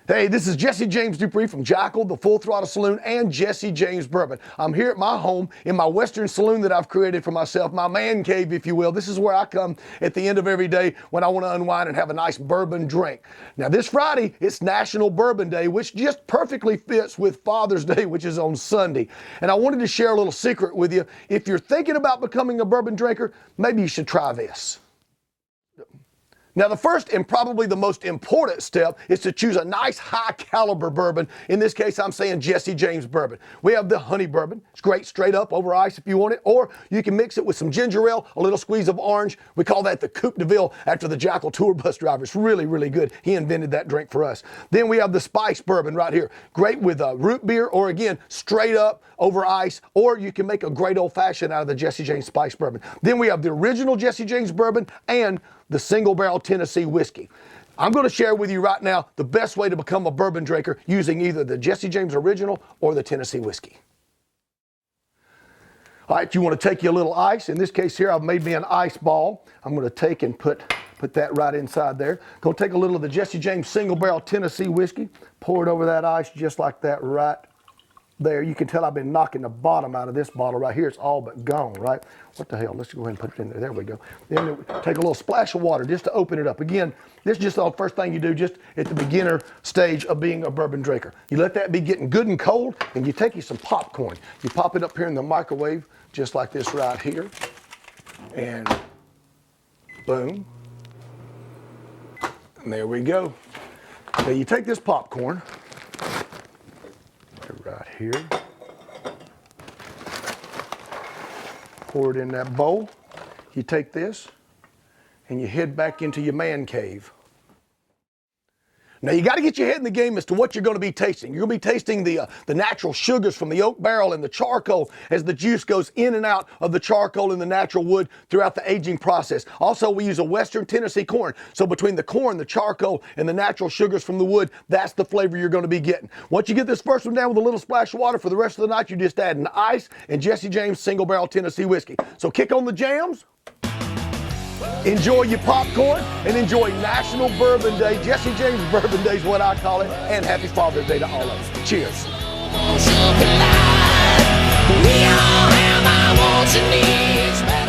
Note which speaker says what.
Speaker 1: Hey, this is Jesse James Dupree from Jackal, the Full Throttle Saloon, and Jesse James Bourbon. I'm here at my home in my Western saloon that I've created for myself, my man cave, if you will. This is where I come at the end of every day when I want to unwind and have a nice bourbon drink. Now, this Friday, it's National Bourbon Day, which just perfectly fits with Father's Day, which is on Sunday. And I wanted to share a little secret with you. If you're thinking about becoming a bourbon drinker, maybe you should try this. Now, the first and probably the most important step is to choose a nice high caliber bourbon. In this case, I'm saying Jesse James Bourbon. We have the honey bourbon. It's great straight up over ice if you want it, or you can mix it with some ginger ale, a little squeeze of orange. We call that the Coupe de Ville after the Jackal tour bus driver. It's really, really good. He invented that drink for us. Then we have the spice bourbon right here. Great with root beer, or again, straight up over ice, or you can make a great old fashioned out of the Jesse James spice bourbon. Then we have the original Jesse James Bourbon and the single barrel Tennessee whiskey. I'm going to share with you right now the best way to become a bourbon drinker using either the Jesse James original or the Tennessee whiskey. All right, you want to take your little ice. In this case here, I've made me an ice ball. I'm going to take and put that right inside there. Going to take a little of the Jesse James single barrel Tennessee whiskey, pour it over that ice just like that right there. You can tell I've been knocking the bottom out of this bottle right here. It's all but gone, right? What the hell? Let's go ahead and put it in there. There we go. Then take a little splash of water just to open it up. Again, this is just the first thing you do just at the beginner stage of being a bourbon drinker. You let that be getting good and cold, and you take you some popcorn. You pop it up here in the microwave just like this right here. And boom. And there we go. Now you take this popcorn right here, pour it in that bowl. You take this and you head back into your man cave. Now you got to get your head in the game as to what you're going to be tasting. You're going to be tasting the natural sugars from the oak barrel and the charcoal as the juice goes in and out of the charcoal and the natural wood throughout the aging process. Also, we use a Western Tennessee corn. So between the corn, the charcoal, and the natural sugars from the wood, that's the flavor you're going to be getting. Once you get this first one down with a little splash of water, for the rest of the night, you just add an ice and Jesse James single barrel Tennessee whiskey. So kick on the jams. Enjoy your popcorn and enjoy National Bourbon Day. Jesse James Bourbon Day is what I call it. And happy Father's Day to all of us. Cheers.
Speaker 2: We all have our wants and needs.